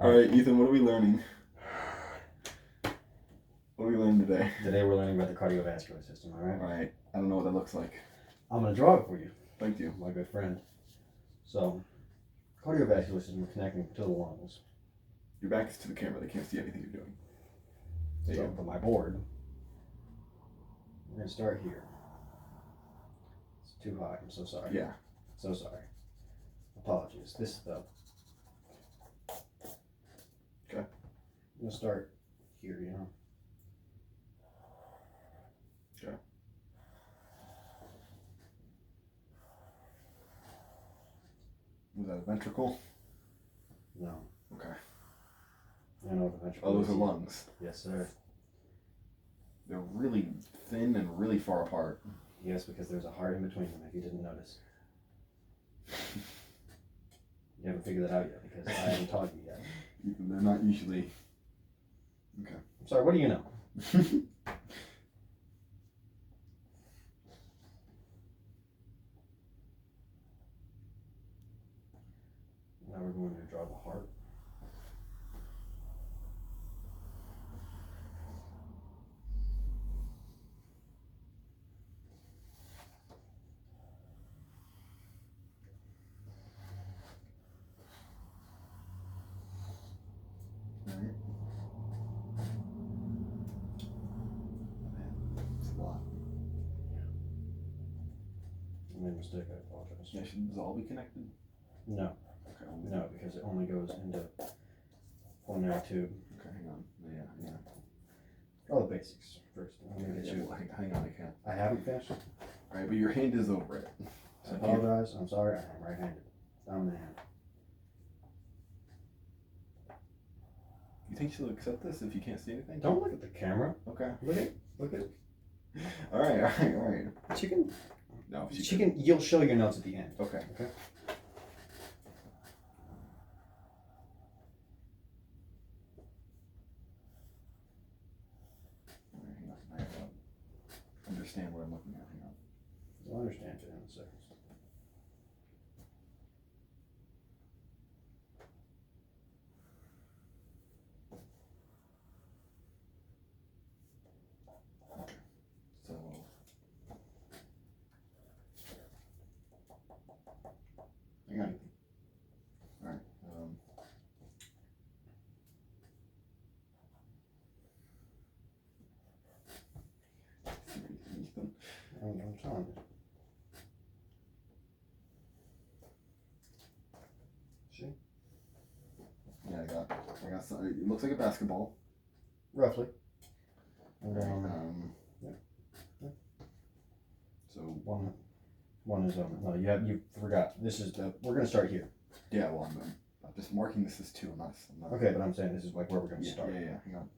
All right, Ethan, what are we learning? What are we learning today? Today we're learning about the cardiovascular system, all right? All right, I don't know what that looks like. I'm going to draw it for you. Thank you. My good friend. So, cardiovascular system connecting to the lungs. Your back is to the camera. They can't see anything you're doing. There So, you go. for my board, we're going to start here. It's too high. I'm so sorry. Yeah. So sorry. Apologies. This, though. Okay. I'm going to start here, you know? Okay. Was that a ventricle? No. Okay. I know what the ventricle Oh, those is. are lungs. Yes, sir. They're really thin and really far apart. Yes, because there's a heart in between them, if you didn't notice. You haven't figured that out yet, because I haven't taught you yet. They're not usually. Okay. I'm sorry, what do you know? Now we're going to draw the heart. Alright. Man, it's a lot. I made a mistake, I apologize. Yeah, should this all be connected? No, Okay. no, because it only goes into one narrow tube. Okay, hang on. Yeah. All the basics first. I'm gonna get Yeah, you. well, hang on, I can't. I haven't finished. Alright, but your hand is over it. I apologize. I'm sorry. I am right-handed. Dominant hand. You think she'll accept this if you can't see anything? Don't look at the camera. Okay. Look at. Alright. She can. No, She can. You'll show your notes at the end. Okay. Okay. Hang on. I have to understand what I'm looking at. Hang on. You'll understand it in a second. So. Hang on. Alright. Ethan. I'm telling you. See? Yeah, I got something. It looks like a basketball. Roughly. And So one is no. You forgot. This is the. We're gonna start here. yeah, well, I'm just marking this as 2. I'm not. Okay, but I'm saying this is like where we're gonna start. Yeah. Hang on.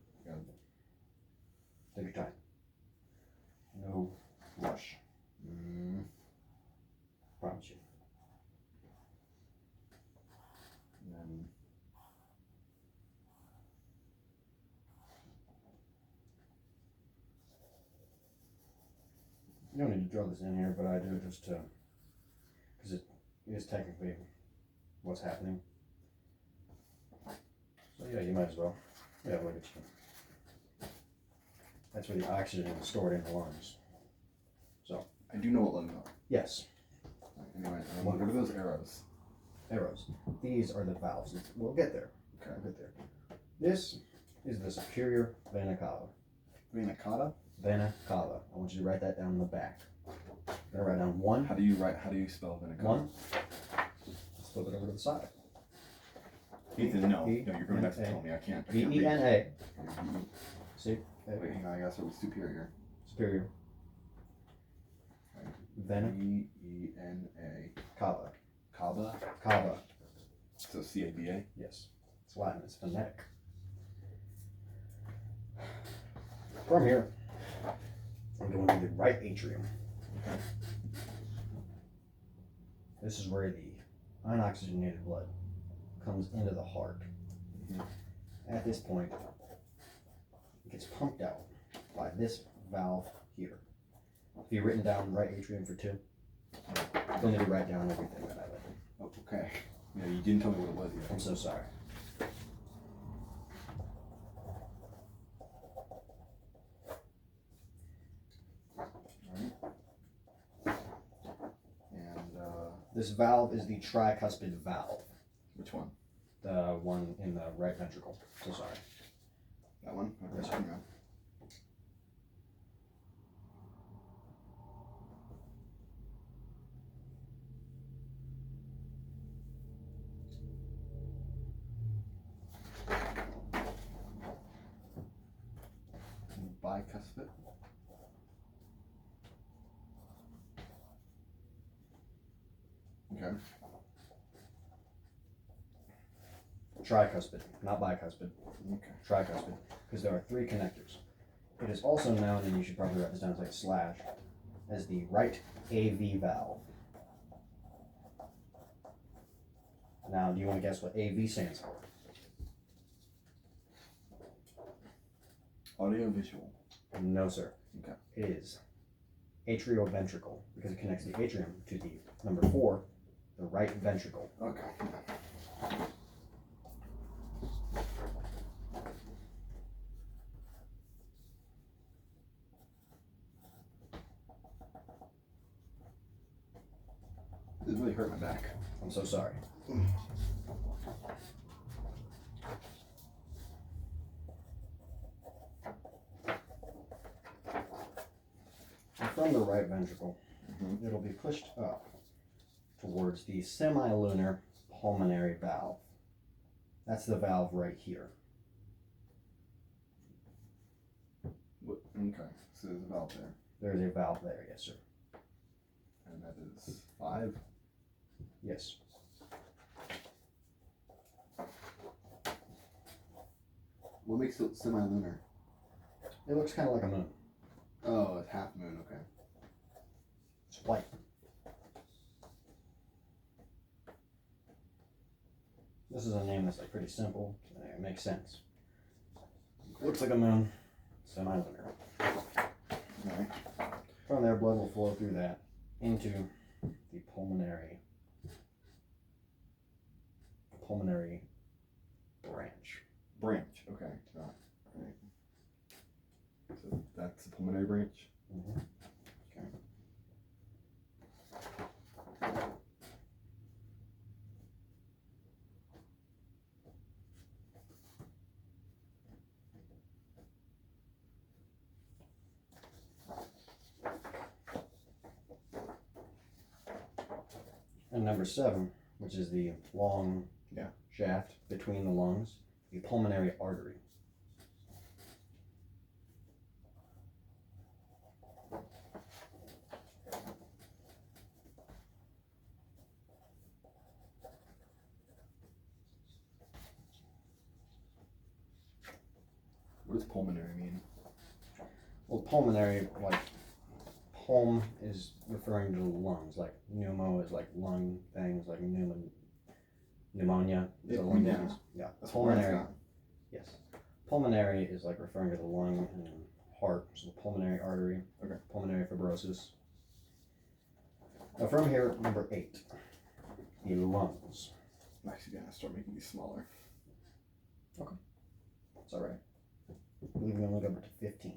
Take your time. No rush. Promise you. And then. You don't need to draw this in here, but I do just to, because it is technically what's happening. So yeah, you might as well. Yeah, look at you. That's where the oxygen is stored in the lungs. I do know what lungs are. Yes, Anyway, what are those arrows? arrows. These are the valves. We'll get there. Okay. We'll get there. This is the superior vena cava. Vena cava? Vena cava. I want you to write that down in the back. I'm gonna write down one. How do you spell vena cava? One. Let's flip it over to the side. Ethan, no, you're going to have to tell me. I can't read. V-E-N-A. See? Wait, hang on. I gotta start with superior. Superior. Vena V-E-N-A. cava. Cava? Cava. So C-A-V-A? Yes. It's Latin. It's phonetic. From here, I'm going to the right atrium. Okay. This is where the unoxygenated blood comes into the heart. Mhm. At this point, it gets pumped out by this valve here. Have you written down right atrium for 2? You'll need to write down everything that I read. Oh, okay. Yeah, you didn't tell me what it was yet. I'm so sorry. This valve is the tricuspid valve. Which one? The one in the right ventricle. So sorry. That one? Okay, Yes, sir. hang on. Bicuspid. Okay. Tricuspid, not bicuspid. Okay. Tricuspid, because there are 3 connectors. It is also known, and you should probably write this down as like slash, as the right AV valve. Now, do you want to guess what AV stands for? Audio visual. No, sir. Okay. It is atrioventricle, because it connects the atrium to the number 4, the right ventricle. Okay. This really hurt my back. I'm so sorry. And from the right ventricle, it'll be pushed up towards the semilunar pulmonary valve. That's the valve right here. Okay. So there's a valve there. There is a valve there, yes, sir. And that is 5. Yes. What makes it semi-lunar? It looks kind of like a moon. Oh, it's half moon, okay. It's white. This is a name that's like pretty simple. It makes sense. Looks like a moon, semi-lunar. Alright. From there, blood will flow through that into the pulmonary branch. Branch, okay. Alright. So that's the pulmonary branch? Mm-hmm. Okay. And number 7, which is the long shaft between the lungs, the pulmonary artery. What does pulmonary mean? Well, pulmonary, like, pulm is referring to the lungs, like pneumo is like lung things, like pneumonia is a lung Yeah. disease. Yeah. That's Pulmonary. what Yes. Pulmonary is like referring to the lung and heart, so the pulmonary artery. Okay. Pulmonary fibrosis. Now from here, number 8, the lungs. I'm actually gonna start making these smaller. It's all right. I believe we only got up to 15.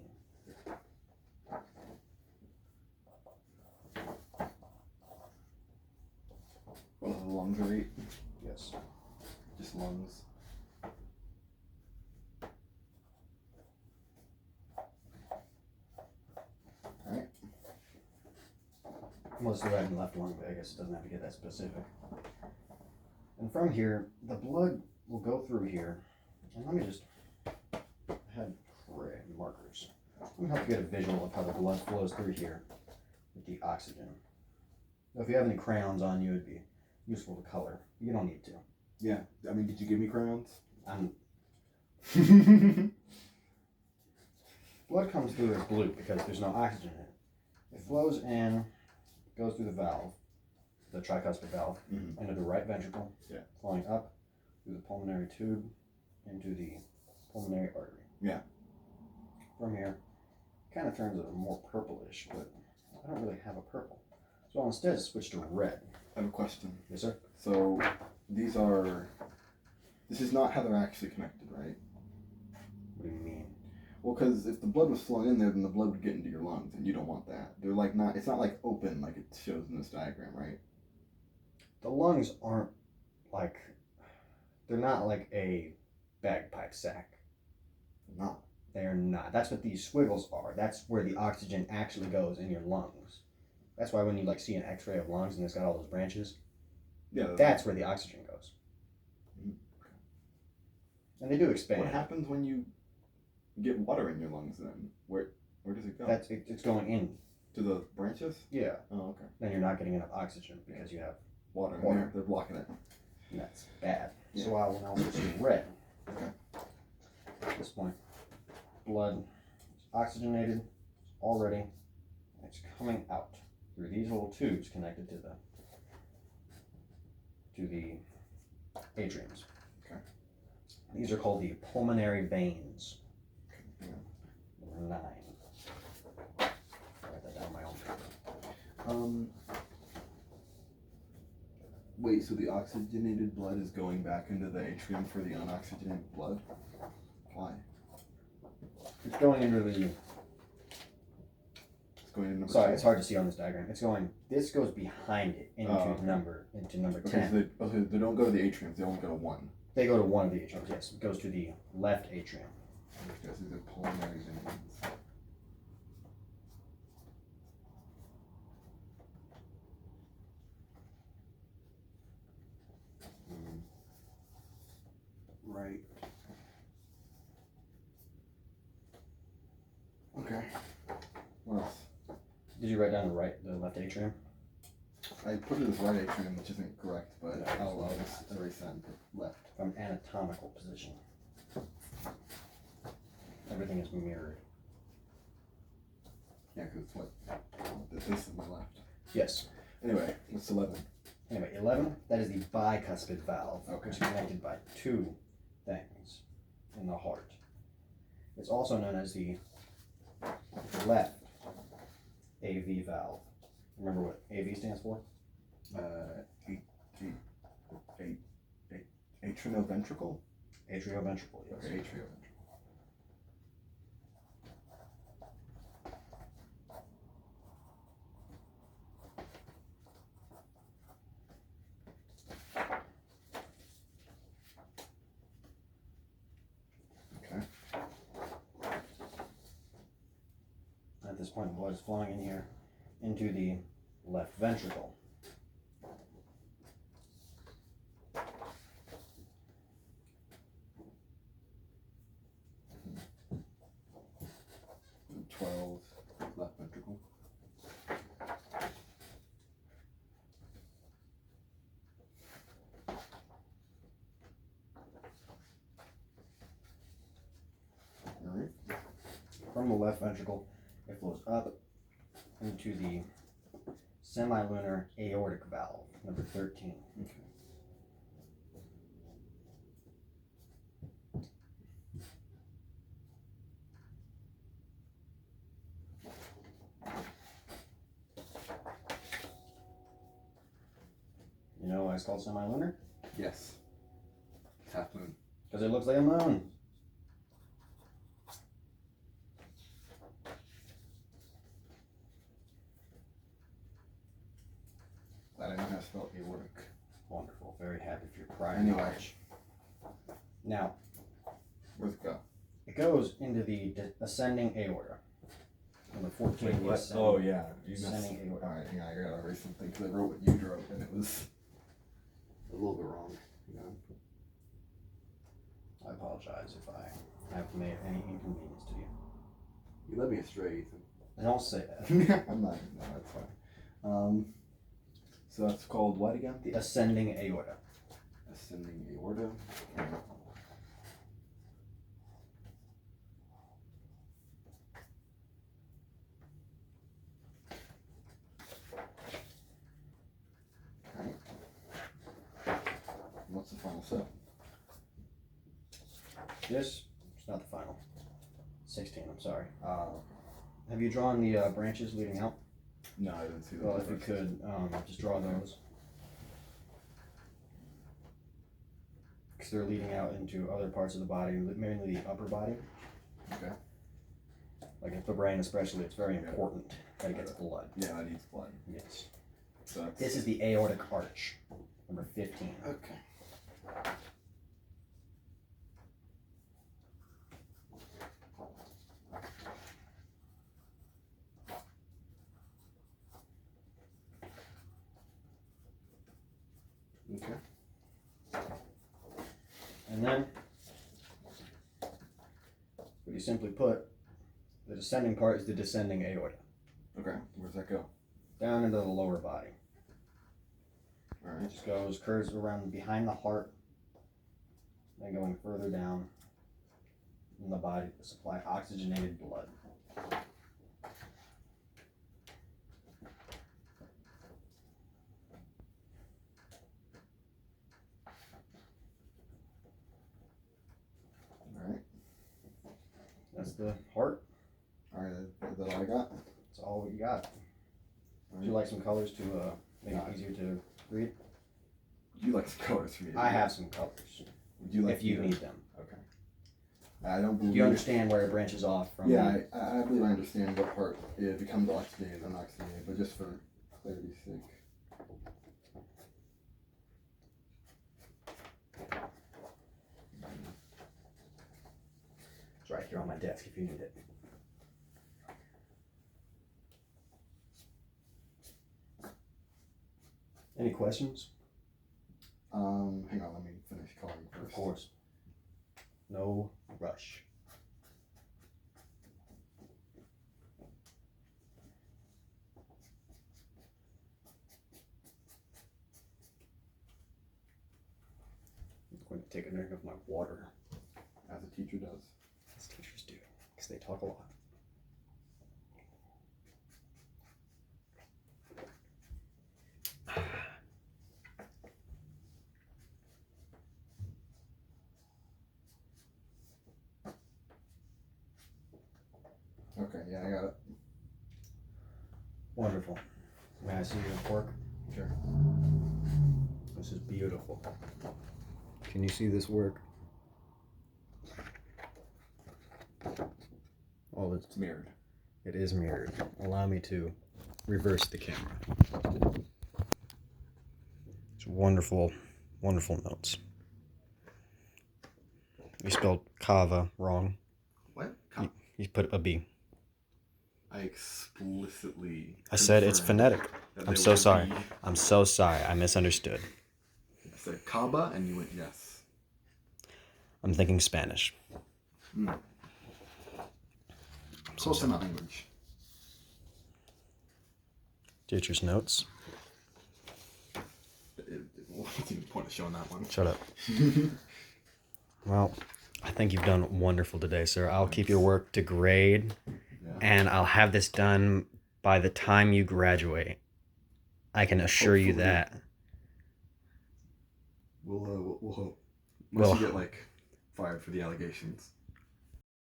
Well, the lungs are 8. Yes. Just lungs. Alright. Well, it's the right and left lung, but I guess it doesn't have to get that specific. And from here, the blood will go through here. And let me just, I had markers. Let me help you get a visual of how the blood flows through here with the oxygen. So if you have any crayons on you, it'd be useful to color. You don't need to. Yeah. I mean, did you give me crayons? Blood comes through as blue because there's no oxygen in it. It flows in, goes through the valve, the tricuspid valve, into the right ventricle, flowing up through the pulmonary tube into the pulmonary artery. Yeah. From here, kind of turns it more purplish, but I don't really have a purple. So I'll instead switch to red. I have a question. Yes, sir? So, this is not how they're actually connected, right? What do you mean? Well, because if the blood was flowing in there, then the blood would get into your lungs, and you don't want that. They're like not, it's not like open like it shows in this diagram, right? the lungs aren't like, they're not like a bagpipe sack. Not. They're not. That's what these squiggles are. That's where the oxygen actually goes in your lungs. That's why when you like see an X-ray of lungs and it's got all those branches, Yeah. that's where the oxygen goes. And they do expand. What happens when you get water in your lungs then? Where does it go? It's going in. To the branches? Yeah. Oh, okay. Then you're not getting enough oxygen because you have Water in Water. there. They're blocking it. and that's bad. Yeah. So I will now switch to red. Okay. At this point, blood is oxygenated already. It's coming out through these little tubes connected to the atriums. Okay. These are called the pulmonary veins. Yeah. Number 9. Write that down on my own paper. Wait, so the oxygenated blood is going back into the atrium for the unoxygenated blood? Why? It's going into the. It's going into number Sorry, 2? it's hard to see on this diagram. It's going. This goes behind it into okay. number 10. Okay, so they don't go to the atriums, they only go to 1. They go to one of the atriums. Yes, it goes to the left atrium. Because these are pulmonary veins. Right. Okay. What else? Did you write down the left atrium? I put it as right atrium, which isn't correct, but Yeah, I'll just erase that and put left. From anatomical position. Everything is mirrored. Yeah, because it's what? This is my left. Yes. Anyway, what's 11? Anyway, 11, that is the bicuspid valve, Okay. which is connected by 2 things in the heart. It's also known as the left AV valve. Remember what AV stands for? Atrioventricle? Atrioventricle, yes. Okay, atrioventricle. Okay. At this point, blood is flowing in here into the left ventricle. And 12 left ventricle. Alright. From the left ventricle, it flows up into the semilunar aortic valve, number 13. Okay. You know why it's called semilunar? Yes. Half moon. Because it looks like a moon. That I know how to spell aortic. Wonderful. Very happy for your prior Anyway. knowledge. Now, Where's it go? it goes into the ascending aorta. Number 14. the ascending- Oh, yeah. You messed. ascending aorta. Alright, yeah, I gotta erase something because I wrote what you wrote and it was a little bit wrong. You know? I apologize if I have made any inconvenience to you. You led me astray, Ethan. I don't say that. I'm not. No, that's fine. So that's called what again? The ascending aorta. Ascending aorta. Okay. What's the final step? This is not the final. 16, I'm sorry. Have you drawn the branches leading out? No, I didn't see that. Well, if you could, just draw those. Because they're leading out into other parts of the body, mainly the upper body. Okay. Like if the brain especially, it's very Yeah. important that it gets blood. Yeah, that needs blood. Yes. So that's, This is the aortic arch. number 15. Okay. Okay. And then, pretty simply put, the descending part is the descending aorta. Okay. Where's that go? Down into the lower body. All It right. just goes, curves around behind the heart, then going further down in the body to supply oxygenated blood. All right. That's the heart. All right. Is that all I got? That's all we got. All Would you right. like some colors to make it easier to read? Would you like some colors for me? I have some colors, Would you like if you to- need them. Okay. I don't believe. Do you understand where it branches off from? Yeah, I believe I understand what part it becomes oxygenated and unoxygenated, but just for clarity's sake. It's right here on my desk if you need it. Any questions? Hang on, let me finish coloring first. Of course. No rush. I'm going to take a drink of my water, As a teacher does. as teachers do, because they talk a lot. Okay, yeah, I got it. Wonderful. May I see your work? Sure. This is beautiful. Can you see this work? Oh, It's mirrored. it is mirrored. Allow me to reverse the camera. It's wonderful, wonderful notes. You spelled kava wrong. What? You put a B. I explicitly. I said it's confirmed phonetic. that I'm there so was a sorry. B. I'm so sorry. I misunderstood. I said Kaba, and you went yes. I'm thinking Spanish. Mm. Close enough language. Teacher's notes. What's even the point of showing that one? Shut up. Well, I think you've done wonderful today, sir. I'll keep your work to grade, Yeah. and I'll have this done by the time you graduate. I can assure you Hopefully. that. We'll hope. We'll Unless you get like fired for the allegations.